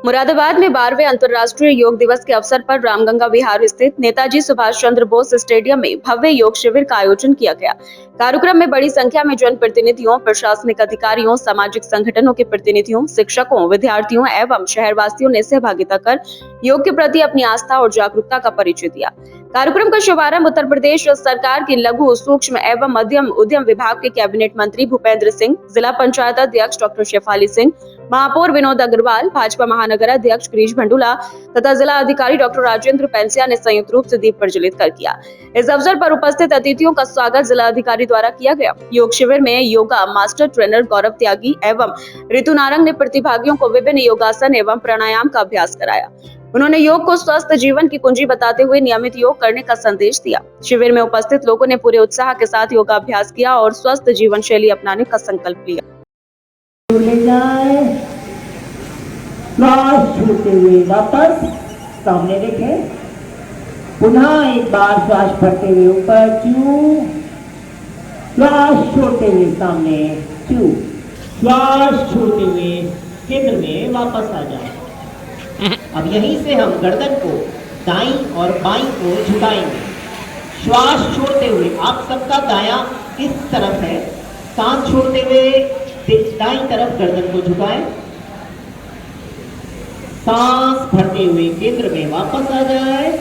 मुरादाबाद में 12वें अंतर्राष्ट्रीय योग दिवस के अवसर पर रामगंगा विहार स्थित नेताजी सुभाष चंद्र बोस स्टेडियम में भव्य योग शिविर का आयोजन किया गया। कार्यक्रम में बड़ी संख्या में जनप्रतिनिधियों, प्रशासनिक अधिकारियों, सामाजिक संगठनों के प्रतिनिधियों, शिक्षकों, विद्यार्थियों एवं शहरवासियों ने सहभागिता कर योग के प्रति अपनी आस्था और जागरूकता का परिचय दिया। कार्यक्रम का शुभारंभ उत्तर प्रदेश सरकार की लघु, सूक्ष्म एवं मध्यम उद्यम विभाग के कैबिनेट मंत्री भूपेंद्र सिंह, जिला पंचायत अध्यक्ष डॉक्टर शेफाली सिंह, महापौर विनोद अग्रवाल, भाजपा महानगर अध्यक्ष गिरीश भंडूला तथा जिला अधिकारी डॉक्टर राजेंद्र पेंसिया ने संयुक्त रूप से दीप प्रज्वलित कर किया। इस अवसर पर उपस्थित अतिथियों का स्वागत जिला अधिकारी द्वारा किया गया। योग शिविर में योगा मास्टर ट्रेनर गौरव त्यागी एवं ऋतु नारंग ने प्रतिभागियों को विभिन्न योगासन एवं प्राणायाम का अभ्यास कराया। उन्होंने योग को स्वस्थ जीवन की कुंजी बताते हुए नियमित योग करने का संदेश दिया। शिविर में उपस्थित लोगों ने पूरे उत्साह के साथ योगाभ्यास किया और स्वस्थ जीवन शैली अपनाने का संकल्प लिया। श्वास छोड़ते हुए वापस सामने देखें। पुनः एक बार श्वास भरते हुए ऊपर, चू, श्वास छोड़ते हुए सामने, चू, श्वास छोड़ते हुए केंद्र में वापस आ जाए। अब यहीं से हम गर्दन को दाईं और बाईं को झुकाएंगे। श्वास छोड़ते हुए आप सबका दायां इस तरफ है, सांस छोड़ते हुए दाईं तरफ गर्दन को झुकाएं। सांस भरते हुए केंद्र में वापस आ जाए।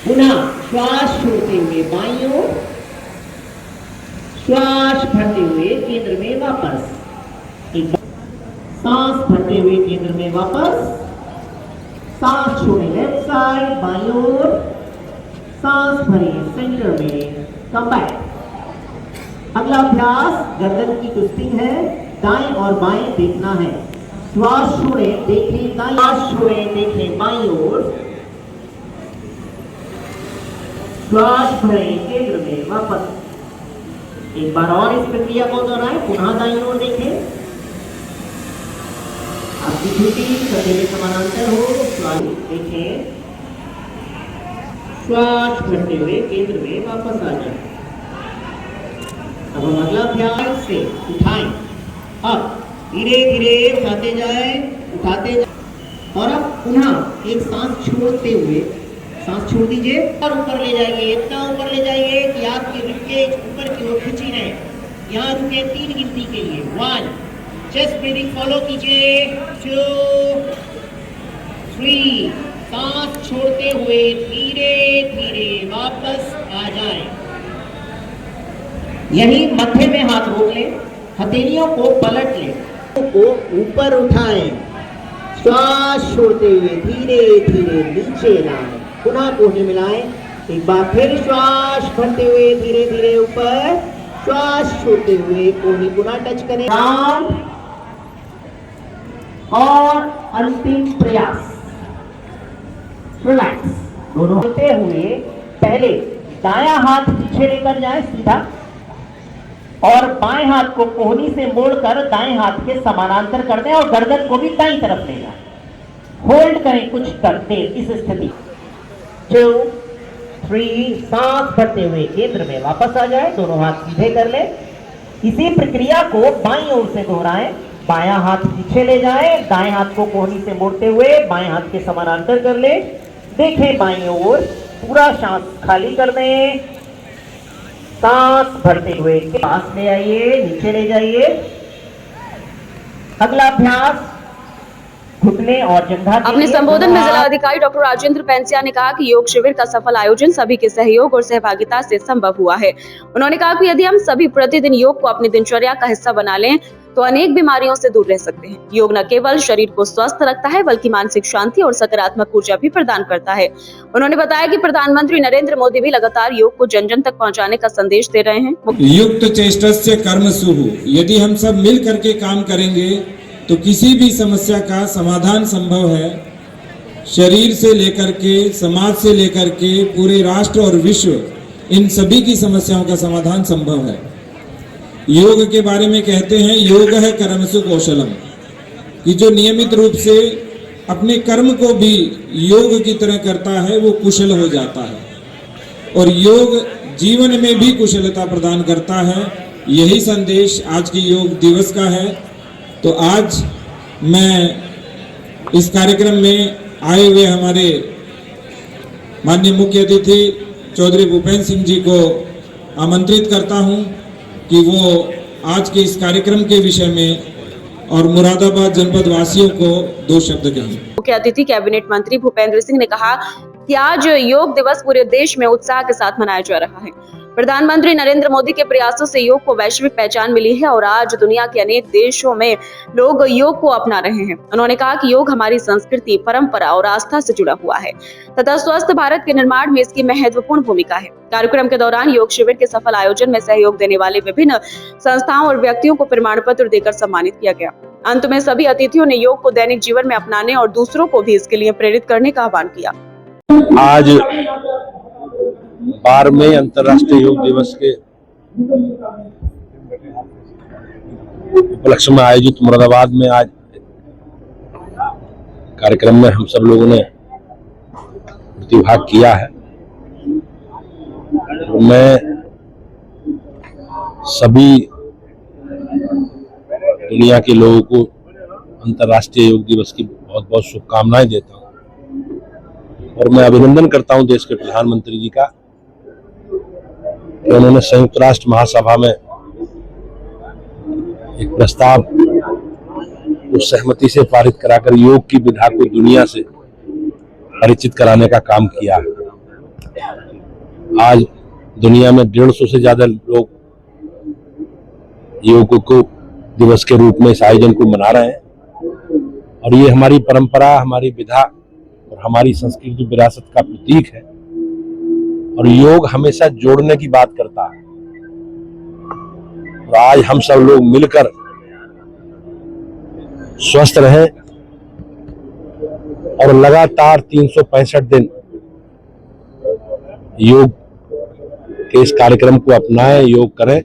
पुनः श्वास छोड़ते हुए बाईं ओर, श्वास भरते हुए केंद्र में वापस। एक बार सांस भरते हुए केंद्र में वापस, सांस छोड़े लेफ्ट साइड बाईं ओर, सांस भरे सेंटर में, कम बैक। अगला अभ्यास गर्दन की ट्विस्टिंग है, दाएं और बाएं देखना है। श्वास छोड़े देखें दाईं, श्वास छोड़े देखें बाईं ओर, श्वास भरे केंद्र में वापस। एक बार और इस प्रक्रिया को दोहराएं। पुनः दाईं ओर देखें। आपकी छुट्टी सदैव समानांतर हो। श्वास देखें, श्वास भरते हुए केंद्र में वापस आ जाए। अब हम अगला अभ्यास से उठाएं। अब धीरे धीरे उठाते जाए, उठाते जाए और अब पुनः एक सांस छोड़ते हुए, सांस छोड़ दीजिए और ऊपर ले जाइए। इतना ऊपर ले जाइए कि आपकी रिबकेज ऊपर की ओर खिंची रहे। यहाँ रुके 3 गिनती के लिए। 1, चेस्ट ब्रीदिंग फॉलो कीजिए। 2, 3, सांस छोड़ते हुए धीरे धीरे वापस आ जाए। यही मध्य में हाथ रोक ले, हथेलियों को पलट ले, को ऊपर उठाएं। श्वास छोड़ते हुए धीरे धीरे नीचे लाएं। पुनः कोहनी मिलाएं। एक बार फिर श्वास भरते हुए धीरे धीरे ऊपर, श्वास छोड़ते हुए कोहनी पुनः टच करें। और अंतिम प्रयास, रिलैक्स। दोनों होते हुए पहले दायां हाथ पीछे लेकर जाएं सीधा और बाएं हाथ को कोहनी से मोड़कर दाएं हाथ के समानांतर कर दें और गर्दन को भी दाईं तरफ ले जाएं। होल्ड करें कुछ देर इस स्थिति। 2, 3, सांस भरते हुए केंद्र में वापस आ जाए। दोनों हाथ सीधे कर लें। इसी प्रक्रिया को बाईं ओर से दोहराएं। बायां हाथ पीछे ले जाएं, दाएं हाथ को कोहनी से मोड़ते हुए बाएं हाथ के समानांतर कर लें। देखें बाईं ओर, पूरा सांस खाली कर दें। सांस भरते हुए पास ले आइए, नीचे ले जाइए। अगला अभ्यास घुटने और जंघा। अपने संबोधन में जिला अधिकारी डॉक्टर राजेंद्र पेंसिया ने कहा कि योग शिविर का सफल आयोजन सभी के सहयोग और सहभागिता से संभव हुआ है। उन्होंने कहा कि यदि हम सभी प्रतिदिन योग को अपनी दिनचर्या का हिस्सा बना लें तो अनेक बीमारियों से दूर रह सकते हैं। योग न केवल शरीर को स्वस्थ रखता है बल्कि मानसिक शांति और सकारात्मक ऊर्जा भी प्रदान करता है। उन्होंने बताया कि प्रधानमंत्री नरेंद्र मोदी भी लगातार योग को जन जन तक पहुंचाने का संदेश दे रहे हैं। युक्त चेष्टस्य कर्मसु। यदि हम सब मिल करके काम करेंगे तो किसी भी समस्या का समाधान संभव है। शरीर से लेकर के, समाज से लेकर के पूरे राष्ट्र और विश्व, इन सभी की समस्याओं का समाधान संभव है। योग के बारे में कहते हैं योग है कर्मसु कौशलम, कि जो नियमित रूप से अपने कर्म को भी योग की तरह करता है वो कुशल हो जाता है और योग जीवन में भी कुशलता प्रदान करता है। यही संदेश आज की योग दिवस का है। तो आज मैं इस कार्यक्रम में आए हुए हमारे माननीय मुख्य अतिथि चौधरी भूपेंद्र सिंह जी को आमंत्रित करता हूं कि वो आज के इस कार्यक्रम के विषय में और मुरादाबाद जनपद वासियों को 2 शब्द कहें। मुख्य अतिथि कैबिनेट मंत्री भूपेंद्र सिंह ने कहा कि आज योग दिवस पूरे देश में उत्साह के साथ मनाया जा रहा है। प्रधानमंत्री नरेंद्र मोदी के प्रयासों से योग को वैश्विक पहचान मिली है और आज दुनिया के अनेक देशों में लोग योग को अपना रहे हैं। उन्होंने कहा कि योग हमारी संस्कृति, परंपरा और आस्था से जुड़ा हुआ है तथा स्वस्थ भारत के निर्माण में इसकी महत्वपूर्ण भूमिका है। कार्यक्रम के दौरान योग शिविर के सफल आयोजन में सहयोग देने वाले विभिन्न संस्थाओं और व्यक्तियों को प्रमाण पत्र देकर सम्मानित किया गया। अंत में सभी अतिथियों ने योग को दैनिक जीवन में अपनाने और दूसरों को भी इसके लिए प्रेरित करने का आह्वान किया। आज 12वें अंतर्राष्ट्रीय योग दिवस के उपलक्ष्य में आयोजित मुरादाबाद में आज कार्यक्रम में हम सब लोगों ने प्रतिभाग किया है। तो मैं सभी दुनिया के लोगों को अंतर्राष्ट्रीय योग दिवस की बहुत बहुत शुभकामनाएं देता हूं और मैं अभिनंदन करता हूं देश के प्रधानमंत्री जी का कि उन्होंने संयुक्त राष्ट्र महासभा में एक प्रस्ताव को सहमति से पारित कराकर योग की विधा को दुनिया से परिचित कराने का काम किया है। आज दुनिया में 150 से ज्यादा लोग योग को दिवस के रूप में इस आयोजन को मना रहे हैं और ये हमारी परंपरा, हमारी विधा और हमारी संस्कृति विरासत का प्रतीक है और योग हमेशा जोड़ने की बात करता है। और आज हम सब लोग मिलकर स्वस्थ रहें और लगातार 365 दिन योग के इस कार्यक्रम को अपनाएं, योग करें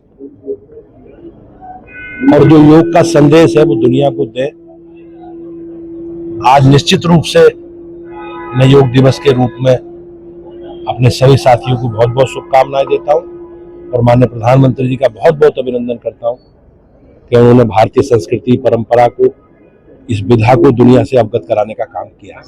और जो योग का संदेश है वो दुनिया को दें। आज निश्चित रूप से मैं योग दिवस के रूप में अपने सभी साथियों को बहुत बहुत शुभकामनाएं देता हूं और माननीय प्रधानमंत्री जी का बहुत बहुत अभिनंदन करता हूं कि उन्होंने भारतीय संस्कृति, परंपरा को, इस विधा को दुनिया से अवगत कराने का काम किया है।